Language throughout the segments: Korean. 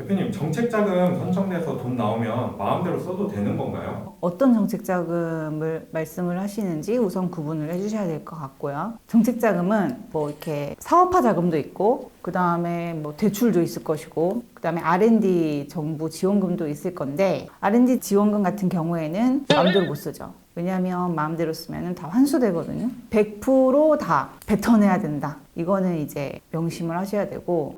대표님, 정책자금 선정돼서 돈 나오면 마음대로 써도 되는 건가요? 어떤 정책자금을 말씀을 하시는지 우선 구분을 해주셔야 될 것 같고요. 정책자금은 뭐 이렇게 사업화 자금도 있고, 그 다음에 뭐 대출도 있을 것이고, 그 다음에 R&D 정부 지원금도 있을 건데, R&D 지원금 같은 경우에는 마음대로 못 쓰죠. 왜냐하면 마음대로 쓰면 다 환수되거든요. 100%다 뱉어내야 된다. 이거는 이제 명심을 하셔야 되고,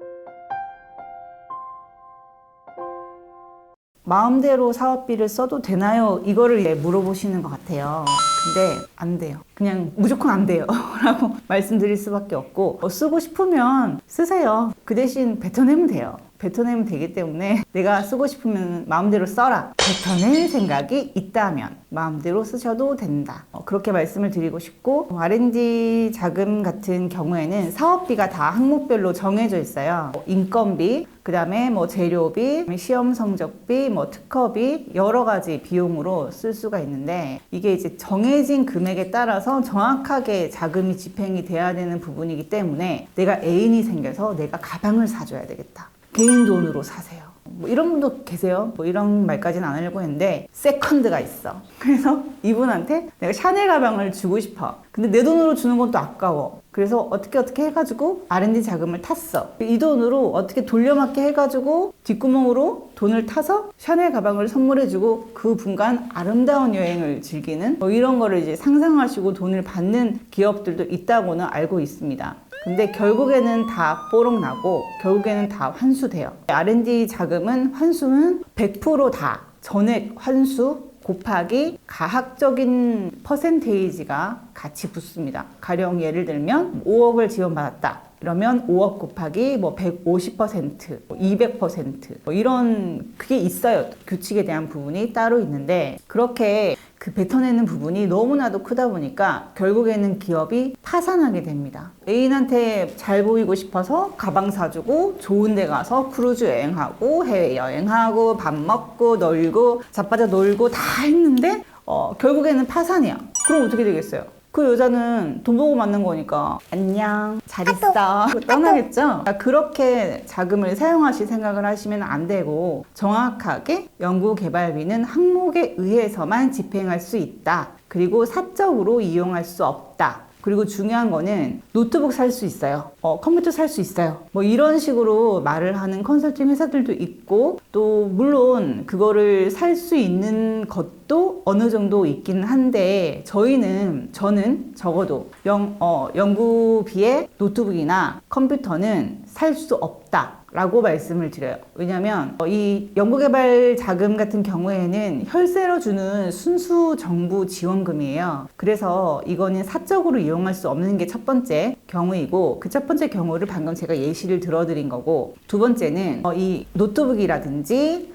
마음대로 사업비를 써도 되나요? 이거를 물어보시는 것 같아요. 근데 안 돼요. 그냥 무조건 안 돼요. 라고 말씀드릴 수밖에 없고, 쓰고 싶으면 쓰세요. 그 대신 뱉어내면 돼요. 뱉어내면 되기 때문에 내가 쓰고 싶으면 마음대로 써라. 뱉어낼 생각이 있다면 마음대로 쓰셔도 된다. 그렇게 말씀을 드리고 싶고, R&D 자금 같은 경우에는 사업비가 다 항목별로 정해져 있어요. 인건비, 그 다음에 뭐 재료비, 시험 성적비, 뭐 특허비, 여러 가지 비용으로 쓸 수가 있는데, 이게 이제 정해진 금액에 따라서 정확하게 자금이 집행이 돼야 되는 부분이기 때문에 내가 애인이 생겨서 내가 가방을 사줘야 되겠다. 개인 돈으로 사세요. 뭐 이런 분도 계세요. 뭐 이런 말까지는 안 하려고 했는데, 세컨드가 있어. 그래서 이분한테 내가 샤넬 가방을 주고 싶어. 근데 내 돈으로 주는 건 또 아까워. 그래서 어떻게 해가지고 R&D 자금을 탔어. 이 돈으로 어떻게 돌려막기 해가지고 뒷구멍으로 돈을 타서 샤넬 가방을 선물해주고 그 분간 아름다운 여행을 즐기는, 뭐 이런 거를 이제 상상하시고 돈을 받는 기업들도 있다고는 알고 있습니다. 근데 결국에는 다 뽀록 나고 결국에는 다 환수돼요. R&D 자금은 환수는 100%다 전액 환수 곱하기 가학적인 퍼센테이지가 같이 붙습니다. 가령 예를 들면 5억을 지원받았다. 그러면 5억 곱하기 뭐 150%, 200% 뭐 이런 그게 있어요. 규칙에 대한 부분이 따로 있는데, 그렇게 그 뱉어내는 부분이 너무나도 크다 보니까 결국에는 기업이 파산하게 됩니다. 애인한테 잘 보이고 싶어서 가방 사주고 좋은 데 가서 크루즈 여행하고 해외 여행하고 밥 먹고 놀고 자빠져 놀고 다 했는데 결국에는 파산이야. 그럼 어떻게 되겠어요? 그 여자는 돈 보고 만난 거니까 안녕 잘 있어 떠나겠죠. 그렇게 자금을 사용하실 생각을 하시면 안 되고, 정확하게 연구개발비는 항목에 의해서만 집행할 수 있다. 그리고 사적으로 이용할 수 없다. 그리고 중요한 거는 노트북 살 수 있어요. 컴퓨터 살 수 있어요. 뭐 이런 식으로 말을 하는 컨설팅 회사들도 있고, 또 물론 그거를 살 수 있는 것도 어느 정도 있긴 한데, 저는 적어도 연구비에 노트북이나 컴퓨터는 살 수 없다 라고 말씀을 드려요. 왜냐면 이 연구개발 자금 같은 경우에는 혈세로 주는 순수 정부 지원금이에요. 그래서 이거는 사적으로 이용할 수 없는 게 첫 번째 경우이고, 그 첫 번째 경우를 방금 제가 예시를 들어드린 거고, 두 번째는 이 노트북이라든지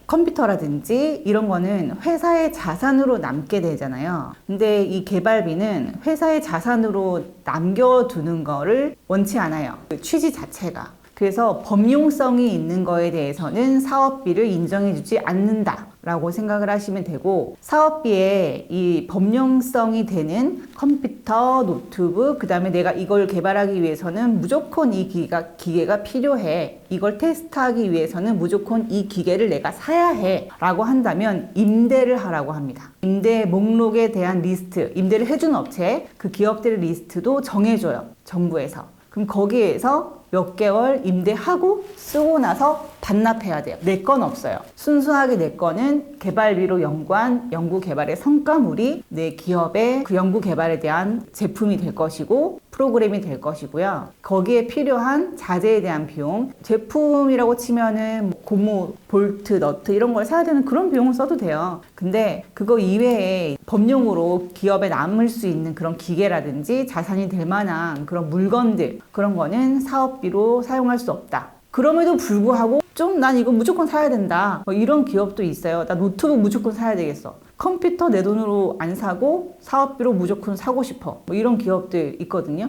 컴퓨터라든지 이런 거는 회사의 자산으로 남게 되잖아요. 근데 이 개발비는 회사의 자산으로 남겨두는 거를 원치 않아요. 그 취지 자체가. 그래서 법용성이 있는 거에 대해서는 사업비를 인정해주지 않는다 라고 생각을 하시면 되고, 사업비에 이 법용성이 되는 컴퓨터, 노트북, 그 다음에 내가 이걸 개발하기 위해서는 무조건 이 기계가 필요해, 이걸 테스트하기 위해서는 무조건 이 기계를 내가 사야 해 라고 한다면 임대를 하라고 합니다. 임대 목록에 대한 리스트, 임대를 해준 업체, 그 기업들의 리스트도 정해줘요, 정부에서. 그럼 거기에서 몇 개월 임대하고 쓰고 나서 반납해야 돼요. 내 건 없어요. 순수하게 내 거는 개발비로 연구한 연구개발의 성과물이 내 기업의 그 연구개발에 대한 제품이 될 것이고 프로그램이 될 것이고요. 거기에 필요한 자재에 대한 비용, 제품이라고 치면은 고무, 볼트, 너트 이런 걸 사야 되는 그런 비용을 써도 돼요. 근데 그거 이외에 법용으로 기업에 남을 수 있는 그런 기계라든지 자산이 될 만한 그런 물건들, 그런 거는 사업비로 사용할 수 없다. 그럼에도 불구하고 좀 난 이거 무조건 사야 된다, 이런 기업도 있어요. 나 노트북 무조건 사야 되겠어. 컴퓨터 내 돈으로 안 사고 사업비로 무조건 사고 싶어. 이런 기업들 있거든요.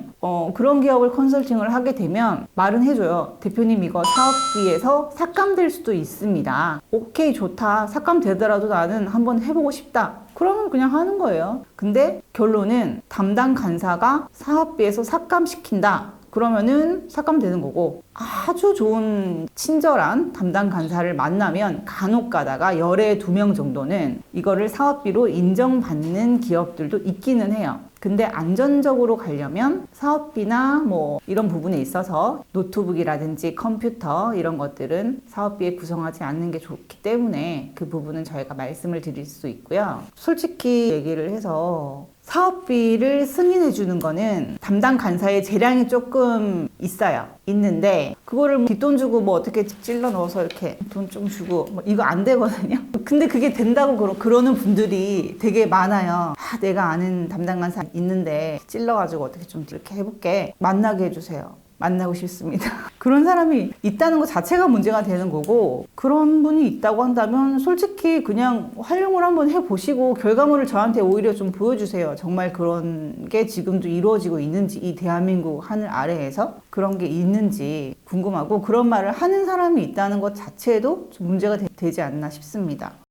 그런 기업을 컨설팅을 하게 되면 말은 해줘요. 대표님 이거 사업비에서 삭감될 수도 있습니다. 오케이 좋다. 삭감되더라도 나는 한번 해보고 싶다. 그러면 그냥 하는 거예요. 근데 결론은 담당 간사가 사업비에서 삭감시킨다. 그러면은 삭감되는 거고, 아주 좋은 친절한 담당 간사를 만나면 간혹 가다가 열에 2명 정도는 이거를 사업비로 인정받는 기업들도 있기는 해요. 근데 안전적으로 가려면 사업비나 뭐 이런 부분에 있어서 노트북이라든지 컴퓨터 이런 것들은 사업비에 구성하지 않는 게 좋기 때문에 그 부분은 저희가 말씀을 드릴 수 있고요. 솔직히 얘기를 해서 사업비를 승인해 주는 거는 담당 간사의 재량이 조금 있어요. 있는데 그거를 뭐 뒷돈 주고 뭐 어떻게 찔러 넣어서 이렇게 돈 좀 주고 뭐 이거 안 되거든요. 근데 그게 된다고 그러는 분들이 되게 많아요. 내가 아는 담당 간사 있는데 찔러가지고 어떻게 좀 이렇게 해볼게. 만나게 해주세요. 만나고 싶습니다. 그런 사람이 있다는 것 자체가 문제가 되는 거고, 그런 분이 있다고 한다면 솔직히 그냥 활용을 한번 해보시고 결과물을 저한테 오히려 좀 보여주세요. 정말 그런 게 지금도 이루어지고 있는지, 이 대한민국 하늘 아래에서 그런 게 있는지 궁금하고, 그런 말을 하는 사람이 있다는 것 자체도 좀 문제가 되지 않나 싶습니다.